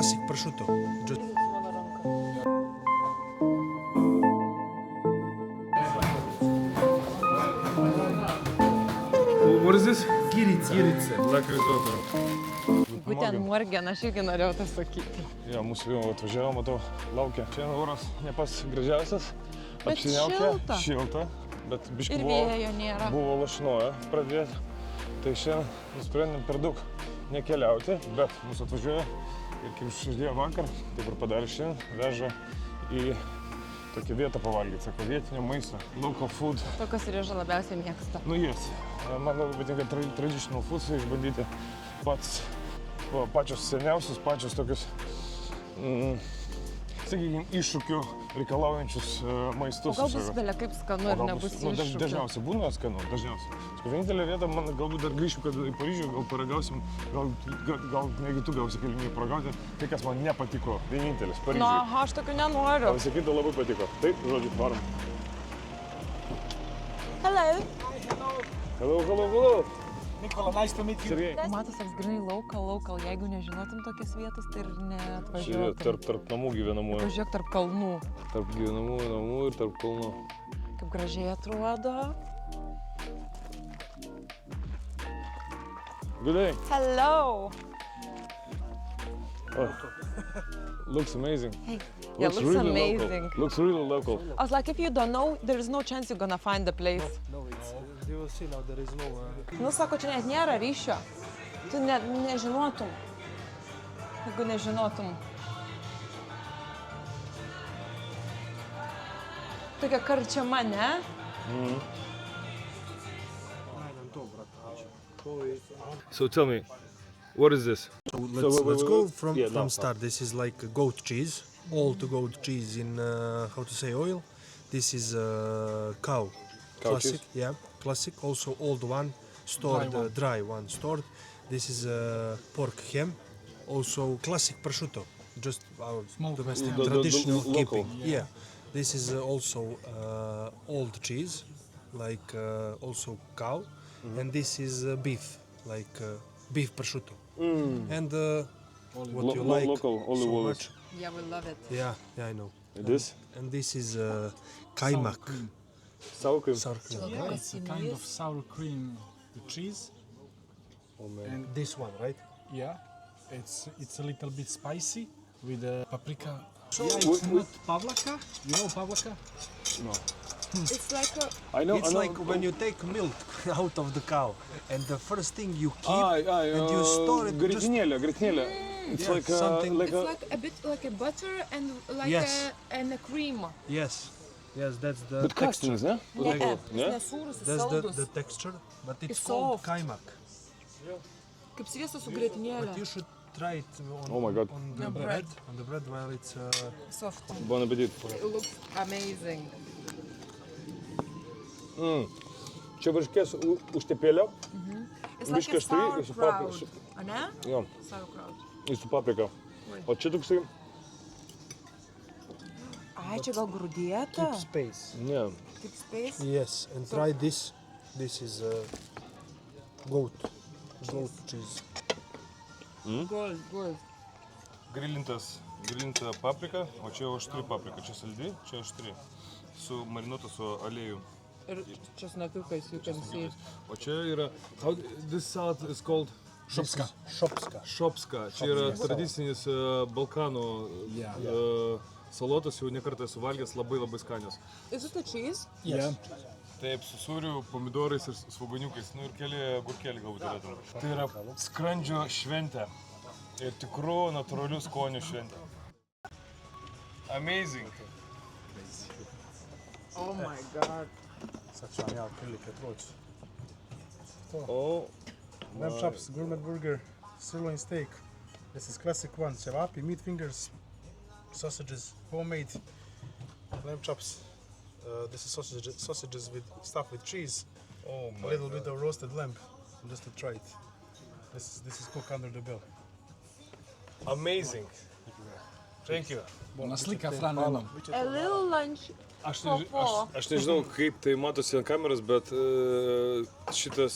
classic prosciutto. What is this? Girica. Black risotto. Guten Morgen, aš irgi norėjau tą sakyti. Jo, mūsų jau atvažiavo, matau, laukia. Šiandien oras ne pats gražiausias. Bet šilta. Šilta, bet biškai Ir vėjo nėra. buvo lašnoja pradėti. Tai šiandien nusprendėm per daug nekeliauti, bet mūsų atvažiuoja ir kaip žadėjo vakar, taip ir padarė šiandien, veža į tokią vietą pavalgyti, sako, vietinio maisto, local food. Tokios Rėža labiausiai mėgsta. Nu, yes. Man labai patinka traditional foods išbandyti pačios seniausius, pačios tokius, sakykime, iššūkių reikalaujančius maistus. O gal bus belia kaip skanu ir nebus iššūkių? Dažniausiai būna skanu, dažniausiai. Vienintelė vieta, man galbūt dar grįšiu, kad į Paryžių gal paragausim, gal negi tu gausi galimybę paragauti, tai kas man nepatiko, vienintelis Paryžiui. Na, aš tokių nenoriu. O visi kita labai patiko. Taip, žodžiu, varom. Hello. Hello. Nikola, nice to meet you. Sergej. Matas toks grinai local. Jeigu nežinotum tokias vietas, tai ir Čia neatvažiuotum. tarp namų gyvenamųjų. Pažiūrėk tarp kalnų. Tarp gyvenamųjų namų ir tarp kalnų. Kaip gražiai atrodo. Good day. Hello. Oh. Looks amazing. Hey. Yeah, looks really amazing. Local. Looks really local. I was like, if you don't know, there is no chance you're gonna find the place. No, you will see now there is no... Nu, sako, čia net nėra ryšio. Tu nežinotum. Jeigu nežinotum. Tokia karčiama, ne? So tell me, what is this? So let's go from now. start. This is like goat cheese, all to goat cheese in how to say oil. This is cow classic, cheese? yeah, classic. Also old one, stored dry one stored. This is pork ham, also classic prosciutto, just our domestic The traditional local. keeping. Yeah. This is also old cheese, like also cow, and this is beef, like beef prosciutto. And what you like local, olive so oil. much. Yeah, we love it. Yeah, I know. This? And this is kaimak. Sour cream. Sour cream. Yeah, it's a kind of sour cream with cheese. Oh man. And This one, right? yeah, it's a little bit spicy with paprika. So It's not pavlaka. You know pavlaka? It's like a... I know. it's like when you take milk out of the cow, and the first thing you keep and you store it. Just, Гретнеля. It's Yeah, like something- like It's a... like a bit like a butter and like Yes. a cream. yes, that's the But texture. castings, ne? Jis nesūrus, jis That's saldus. the texture, but it's It's called soft. kaimak. Kaip sviestas su But grietinėle. you should try it on, Oh my God. on the On bread. bread. On the bread while it's Soft. Bon appetit. It looks amazing. Čia varškės užtepėlė. It's like Biškį a aštri, su sauerkraut. paprika. Ane? Jo, Sauerkraut. ir su paprika. O čia toksai... Ai, čia gal grūdėta? keep space. Ne. Kaip space? Yes, and try this. This is goat cheese. Gold. Grilinta paprika, o čia jau aštri paprika. Čia saldi, čia aštri. Su marinuota su aliejų. Ir česnakiukais, you can see. O čia yra... How this salad is called? Shopska. Šopska. Čia yra tradicinis Balkanų salotas, jau nekartą esu valgęs, labai skanios. Is it a cheese? Yeah. Taip, su sūriu, pomidorais ir svogūniukais, nu ir keli agurkėlį galbūt turėtum. Tai yra skrandžio šventė ir tikrų natūralių skonių šventė. Amazing! Oh my god. Sad ću vam ja prilike proći. Oh, Lamb chops, gourmet burger, sirloin steak. This is classic one. Cevapi, meat fingers, sausages, homemade lamb chops. This is sausages with stuffed with cheese. oh A my little God. bit of roasted lamb, just to try it. This is cooked under the bell. Amazing! Thank you! Bona slika, Fran, jednom. A little lunch. Aš nežinau, kaip tai matosi ant kameros, bet šitas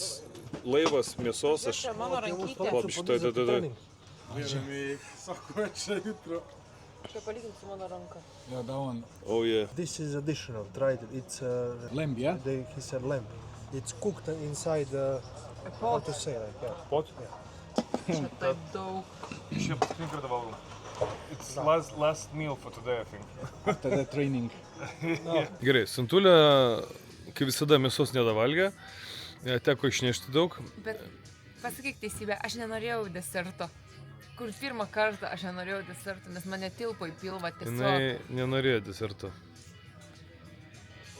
laivas mėsos aš... Čia mano rankytė. Pop, šitoj. Vjeruj mi, svako večer jutro. Čia palikim su mano ranka. Yeah, that one. Oh yeah. This is additional, tried it. It's Lamb, yeah? he said lamb. It's cooked inside how to say like yeah. Pot? Čia taip daug. Ще incredible. It's last meal for today, I think. After the training. Gerai, Santulė, kaip visada, mėsos nedavalgė. Teko išnešti daug. Bet pasakyk teisybę, aš nenorėjau deserto. Kur pirmą kartą aš nenorėjau deserto, nes mane tilpo į pilvą tiesiog. Jinai nenorėjo deserto.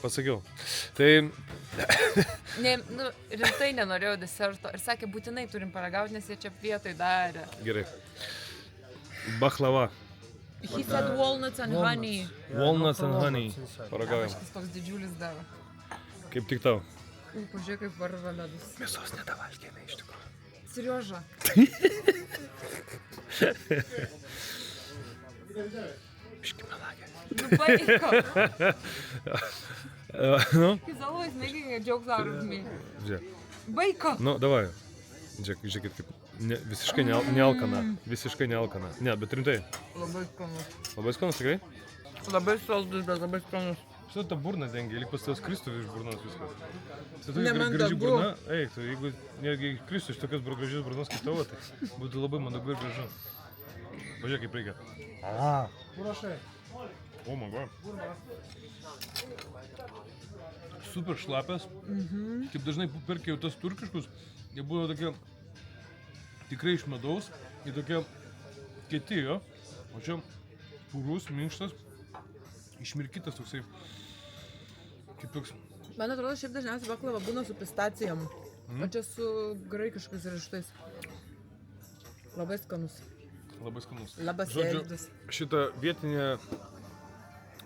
Pasakiau. Tai Ne, nu, rimtai nenorėjau deserto. Ir sakė, būtinai turim paragauti, nes jie čia vietoj darė. gerai. Baklava. He said walnuts and honey. Walnuts and honey. inside. Paragaujam. Kažkas toks didžiulis daro. Kaip tik tau. Pažiūrėk, kaip varva medus. Mėsos nedavalgėme iš tikrųjų. Serioža. Biški melagė. Nu, paiko. Nu, He's always making a joke out of me. žiūrėk. Baiko. Nu, davai. Žiūrėkit, kaip visiškai nealkana. Visiškai nealkana. Ne, bet rimtai. Labai skanus. Labai skanus, tikrai? Labai saldus, bet labai skanus. Šitą tą burną dengia, lyg pas tavęs kristų iš burnos viskas. Tai tokia Nemandagu. graži burna. Eik, tu, jeigu netgi kristų iš tokios gražios burnos kaip tavo, tai būtų labai mandagu ir gražu. Pažiūrėk, kaip reikia. Uraše. O, my god. Super šlapias. Kaip dažnai perki jau tas turkiškus, jie buvo tokie tikrai iš medaus, jie tokie kieti jo, o čia purus, minkštas, išmirkytas toksai, kaip toks. Man atrodo, šiaip dažniausiai baklava būna su pistacijom, o čia su graikiškais riešutais. Labai skanus. Labai skanus. Labas Žodžiu, sėdus. šitą vietinę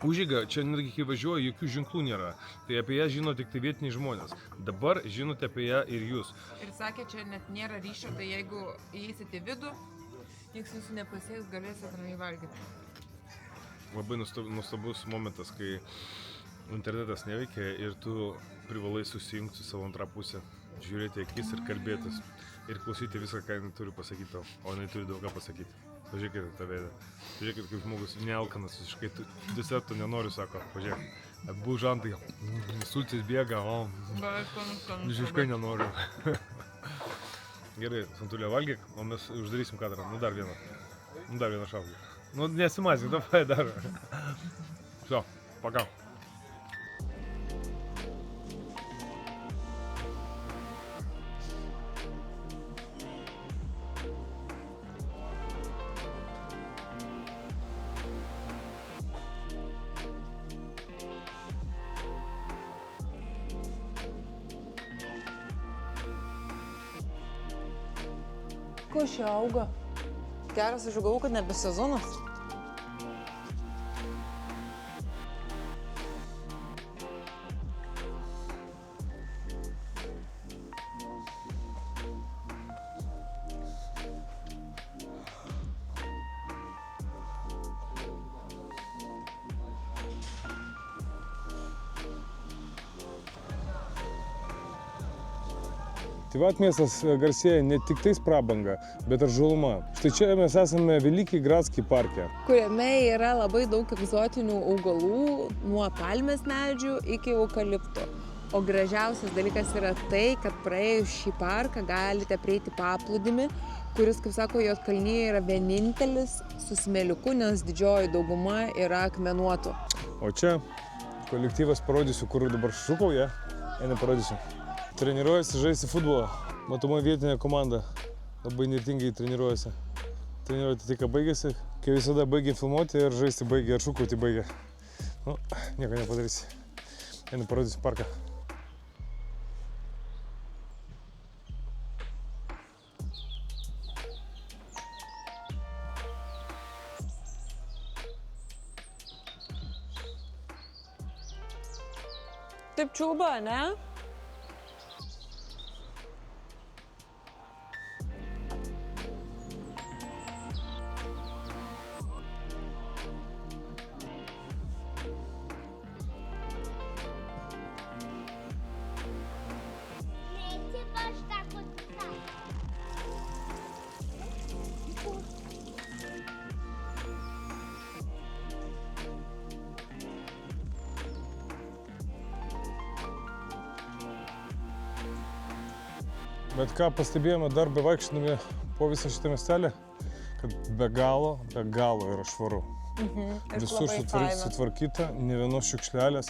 užeigą, čia netgi kai važiuoju, jokių ženklų nėra. Tai apie ją žino tik tai vietiniai žmonės. Dabar žinote apie ją ir jūs. Ir sakė, čia net nėra ryšio, tai jeigu įeisite į vidų, nieks jūsų nepasieks, galėsite ramiai valgyti. Labai nuostabus momentas, kai internetas neveikia ir tu privalai susijungti su savo antrą pusę, žiūrėti akis ir kalbėtis. Ir klausyti viską, ką jinai turi pasakyti tau, o jinai turi daug ką pasakyti. Pažiūrėkite tą veidą. Pažiūrėkite, kaip žmogus nealkanas, visiškai deserto nenori, sako, pažiūrėk. Abu žantai, sultis bėga, o visiškai nenoriu. Gerai, Santulė, valgyk, o mes uždarysim kadrą. Nu dar vieną. Nu dar vieną šauklį. Nu nesimazink, davai dar. Все, пока. Ko šia auga? Geras, aš galvoju, kad nebe sezonas. Tai vat miestas garsėja ne tik tais prabanga, bet ir žaluma. Štai čia mes esame Veliki Gradski parke. Kuriame yra labai daug egzotinių augalų, nuo palmės medžių iki eukalipto. O gražiausias dalykas yra tai, kad praėjus šį parką galite prieiti paplūdimį, kuris, kaip sako, Juodkalnijoje yra vienintelis su smėliuku, nes didžioji dauguma yra akmenuotų. O čia kolektyvas parodysiu, kur dabar šūkauja. Eina parodysiu. Treniruojasi žaisti futbolą. Matomai vietinė komanda labai nirtingai treniruojasi. Treniruoti tik baigėsi, kai visada baigė filmuoti ir žaisti baigė, ar šūkauti baigė. Nu, nieko nepadarysi. Eina parodysiu parką. Taip čiulba, ne? Эти баш так вот. Bet ką pastebėjome dar bevaikščiodami po visą šitą miestelį, kad be galo yra švaru. Visur sutvarkyta, ne vienos šiukšlelės.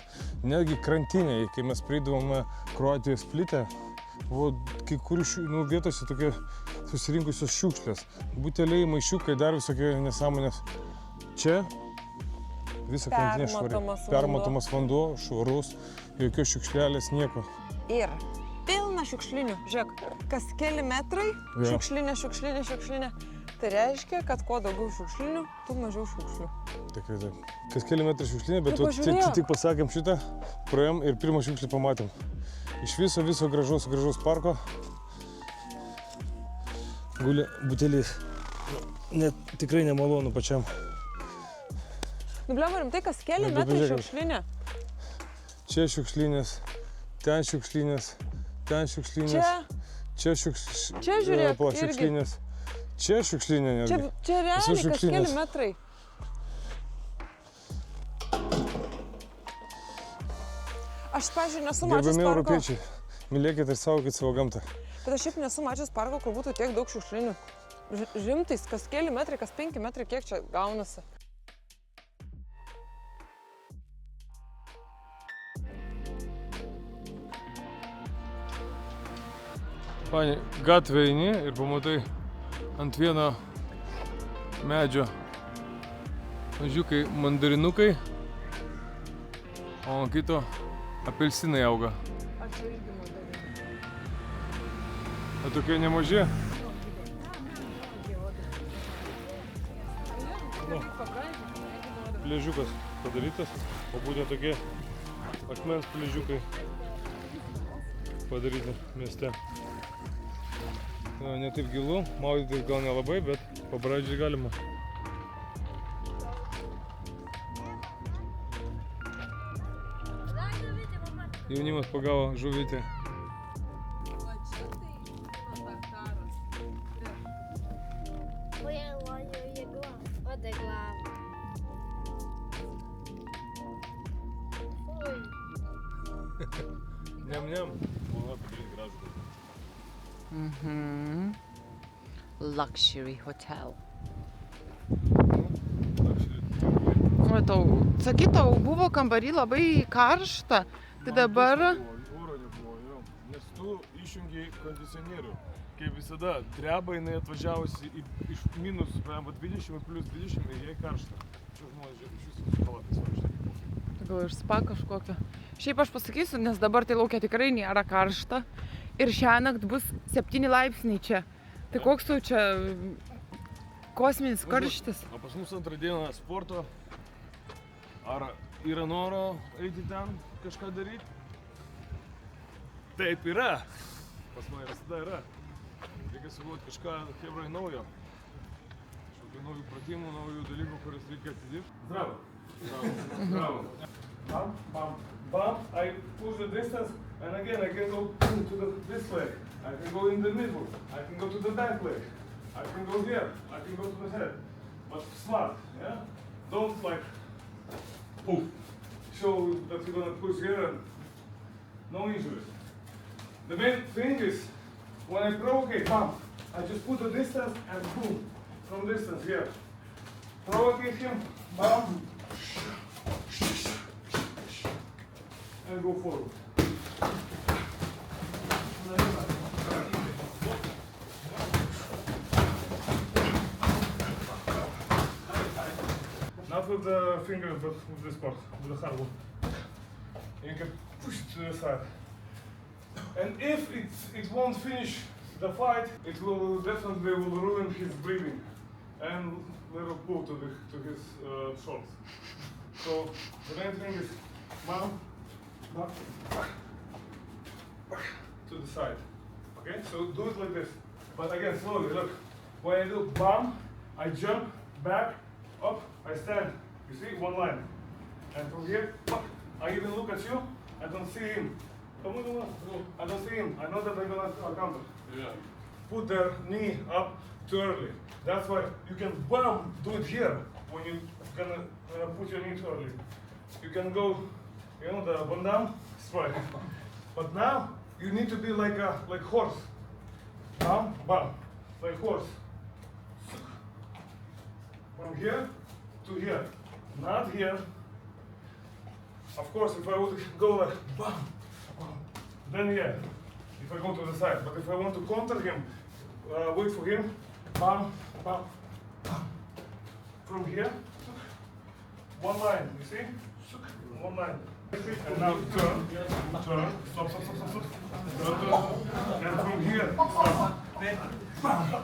Netgi krantiniai, kai mes prieidavome Kroatijos Splite, buvo kai kurių vietose tokie susirinkusios šiukšlės. Buteliai, maišiukai, dar visokie nesąmonės. Čia visa krantinė švari. Permatomas vanduo, švarus, jokios šiukšlelės, nieko. Ir pilna šiukšlinių. Žiūrėk, kas keli metrai, šiukšlinė. Tai reiškia, kad kuo daugiau šiukšlinių, tuo mažiau šiukšlių. Tikrai taip. Kas keli metrai šiukšlinė, bet tik pasakėm šitą, praėjom ir pirmą šiukšlį pamatėm. Iš viso gražaus parko guli buteliai. Net tikrai nemalonu pačiam. Nu, bliamba, rimtai, kas keli metrai šiukšlinė. Čia šiukšlinės, ten šiukšlinės, ten šiukšlinės. Čia žiūrėk, šiukšlinės. Čia šiukšlinė netgi. Čia realiai kas keli metrai. Aš, pavyzdžiui, nesu mačius Gerbiami parko. europiečiai, mylėkit ir saugokit savo gamtą. Bet aš šiaip nesu mačius parko, kur būtų tiek daug šiukšlinių. Rimtais, kas keli metrai, kas 5 metrai, kiek čia gaunasi. Pani, gatvė eini ir pamatai ant vieno medžio mažiukai mandarinukai, o ant kito apelsinai auga. Aš irgi mandarinai. O tokie nemaži. Pliažiukas padarytas, o būtent tokie akmens pliažiukai padaryti mieste. Ne taip gilu, maudytis gal nelabai, bet pabradžiai galima. Jaunimas pagavo žuvytę. Va čia tai žinoma Dakaras. Niam. Buvo padaryti gražų. Luxury hotel. Matau, sakytau, buvo kambarį labai karšta, tai dabar... Oro nebuvo, jo. Nes tu išjungi kondicionierių. Kaip visada, dreba jinai atvažiavusi iš minus 20 plus 20 ir jai karšta. Čia žmonės iš viso su palatais vaikštai. Gal ir spa kažkokio. Šiaip aš pasakysiu, nes dabar tai laukia tikrai nėra karšta. Ir šiąnakt bus 7 laipsniai čia. Tai koks jau čia kosminis karštis. O pas mus antrą dieną sporto. Ar yra noro eiti ten kažką daryti? Taip yra. Pas mane visada yra. Reikia sugalvoti kažką chebrai naujo. Kažkokių naujų pratimų, naujų dalykų, kurias reikia atidirbti. Zdravo. Zdravo. Bam. I push the distance and again I can go to this leg. I can go in the middle. I can go to the back leg. I can go here. I can go to the head. But smart, yeah? Don't like poof. Show that you're gonna push here and no injuries. The main thing is when I provocate, bam, I just put the distance and boom, from distance here. Provocate him, bam, and go forward. Not with the fingers, but with this part, with the hard one. And you can push it to the side. And if it won't finish the fight, it will definitely ruin his breathing and little pull to his shorts. So the main thing is bam, back, to the side. Okay, so do it like this. But again, slowly. Look, when I do bam, I jump back, up, I stand. You see, one line. And from here, I even look at you. I don't see him. I don't see him. I know that I'm gonna counter. Yeah. Put the knee up too early. That's why you can bam, do it here when you gonna put your knee too early. You can go, you know, the bandam strike. But now you need to be like horse. Bam, bam. Like horse. From here to here. Not here. Of course, if I would go like bam, bam, then yeah. If I go to the side. But if I want to counter him, wait for him. Bam, bam, bam. From here. One line, you see? One line. And now turn, stop. Turn. And from here, stop.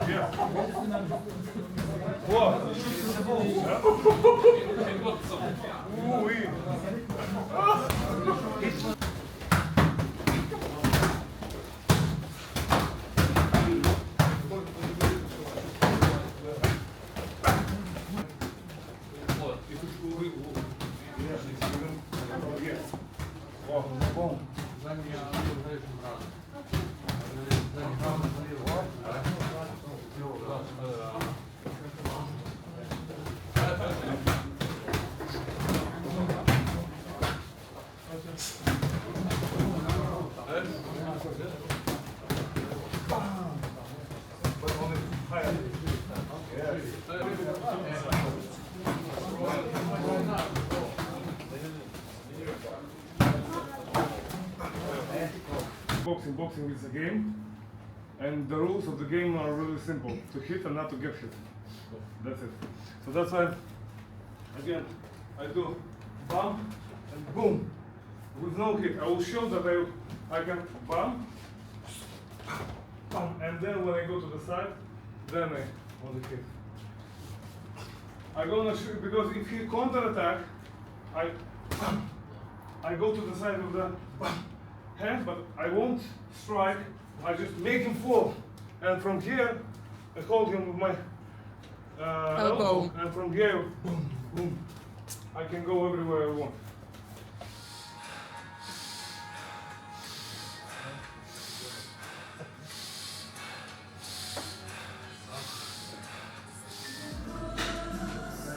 Yeah. What? Ooh-wee. Boxing is a game, and the rules of the game are really simple: to hit and not to get hit. That's it. So that's why, again, I do bump and boom with no hit. I will show that I can bump, and then when I go to the side, then I want to hit. I gonna shoot because if he counter attack, I go to the side of the hand, but I won't strike. I just make him fall, and from here I hold him with my elbow, and from here, boom, boom, I can go everywhere I want.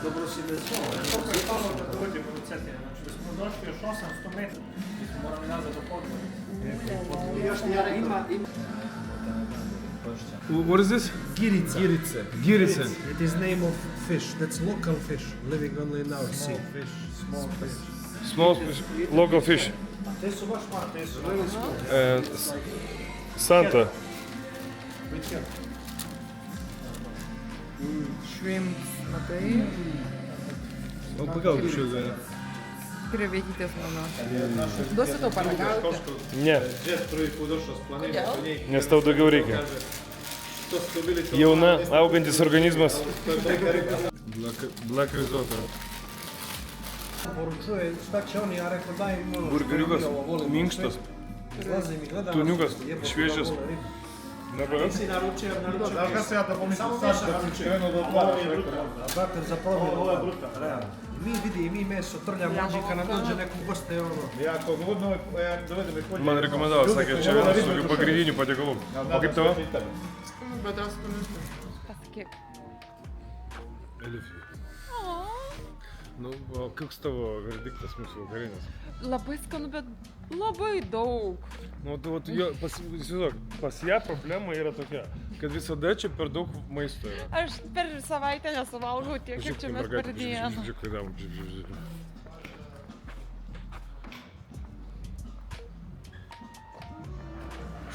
Dobro si ležal, kako je to, da dođe v cesti. Če smo došli još 800 metra, moram i nazad do podvora. What is this? Girica. Girice. It is name of fish. That's local fish living only in our sea. Small fish, local fish. Te su baš mali, te su Santa. Shrimps, matai? O pagauk iš jų. Krevetytės mano. Duosiu tau paragauti. Ne, nes tau daugiau reikia. Jauna, augantis organizmas. Black risotto. Poručuje šta će oni, ja rekao daj im ono Burgeriukas, minkštas, Izlazim i gledam. tuniukas, šviežias. Nisi naručio, Da ga se ja da pomislim sad kad si krenuo do otvaraš rekao. Brate, za provjeru. ovo je brutal, realno. Mi vidi, mi meso trljam mađika, nam dođe neku goste ono. Ja kogodno dovedem i polje. Man rekomendavo sakė, čia vienas su tokiu pagrindiniu patiekalų. O kaip tavo? Bet aš pasakyk. Elifija. Nu, o koks tavo verdiktas mūsų vakarienės? Labai skanu, bet labai daug. Nu, įsivaizduok, pas ją problema yra tokia, kad visada čia per daug maisto yra. Aš per savaitę nesuvalgau tiek, kiek čia mes per dieną. Žiūrėk, klaidam, žiūrėk.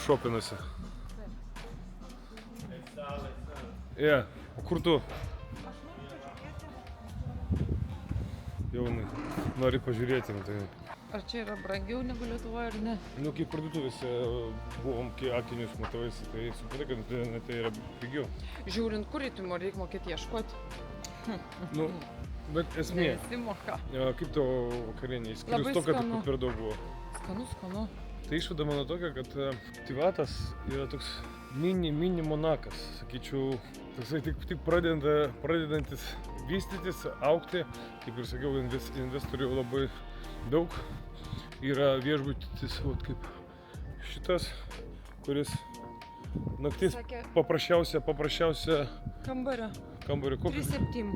Šopinasi. O kur tu? Jaunai, nori pažiūrėti, nu tai... Ar čia yra brangiau negu Lietuvoje ar ne? Nu, kai parduotuvėse buvom, kai akinius matavaisi, tai supratai, kad tai yra pigiau. Žiūrint, kur įtimo reikia mokėti ieškoti. Nu, bet esmė, Nesimoka. kaip tavo vakarienė, Labai išskyrus to, kad skanu. per daug buvo. Skanu. Tai išvada mano tokia, kad Tivatas yra toks mini Monakas, sakyčiau, toksai tik pradedantis vystytis, augti, kaip ir sakiau, investorių labai daug. Yra viešbutis, kaip šitas, kuris naktis Sakė, paprasčiausia kambario. kambario kokį? 3,7.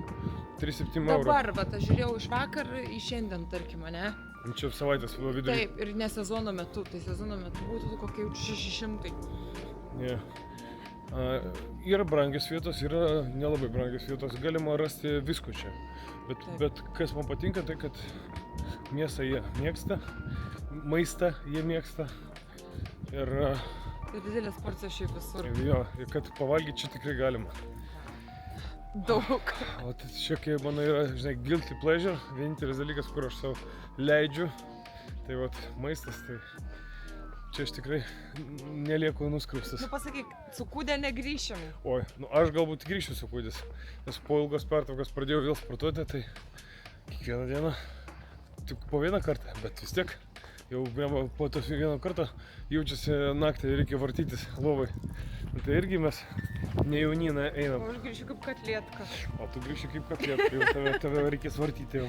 3,7 eurų. Dabar, bet aš žiūrėjau iš vakar į šiandien, tarkim, ne? Čia savaitės vidury. Taip, ir ne sezono metu. Tai sezono metu būtų kokie 600. Yeah. Yra brangios vietos, yra nelabai brangios vietos, galima rasti visko čia. Bet kas man patinka, tai kad mėsą jie mėgsta, maistą jie mėgsta ir Ir didelės porcijos šiaip visur. jo, ir kad pavalgyti čia tikrai galima. Daug. O tai čia, mano yra, žinai, guilty pleasure, vienintelis dalykas, kur aš savo leidžiu, tai vat maistas, tai čia aš tikrai nelieku nuskriaustas. Nu pasakyk, su kūdė negrįšim. Oi, nu aš galbūt grįšiu su kūdis, nes po ilgos pertraukos pradėjau vėl sportuoti, tai kiekvieną dieną, tik po vieną kartą, bet vis tiek jau po tos vieną kartą jaučiasi naktį, reikia vartytis lovai. Tai irgi mes ne jaunyną einam. O aš grįšiu kaip katlėtka. O tu grįši kaip katlėtka, jau tave reikės vartyti jau.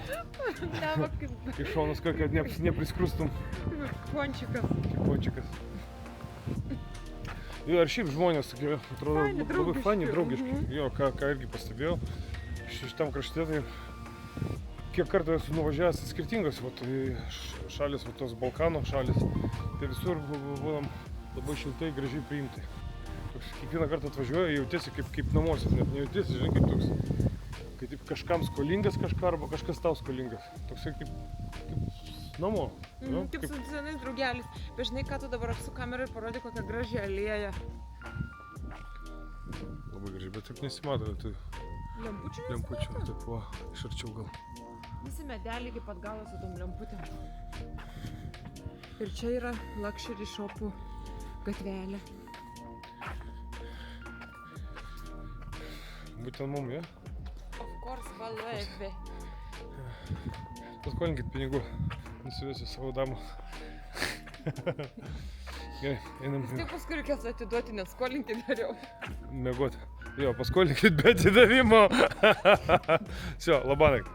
Ne, va kaip Iš šonos, kad nepriskrustum. pončikas. Kaip pončikas. Jo, ir šiaip žmonės tokie, atrodo, Faini, labai faini, draugiški. draugiški. Jo, ką irgi pastebėjau, šitam krašte, tai kiek kartų esu nuvažiavęs į skirtingas šalis, tos Balkanų šalis, tai visur būnam labai šiltai, gražiai priimti. Kiekvieną kartą atvažiuoju, jautiesi kaip namuose, net nejautiesi, žinai, kaip toks, kai taip kažkam skolingas kažką arba kažkas tau skolingas. Toksai kaip namo. jo, Kaip su senais draugelis. Bet žinai, ką tu dabar su kamera ir parodai, kokią gražią alėją. Labai gražiai, bet taip nesimato, tai Lempučių? lempučių, taip va, iš arčiau gal. Visi medeliai kaip atgalo su tom lemputėm. Ir čia yra luxury shopų gatvelė. Būtent mum, ja? Of course, valėvė. Paskolinkit pinigų, nusivesiu savo damą. Gerai, einam Vis tiek paskui reikės atiduoti, nes skolinkit geriau. mėgoti. Jo, paskolinkit be atidavimo. Все, labanakt.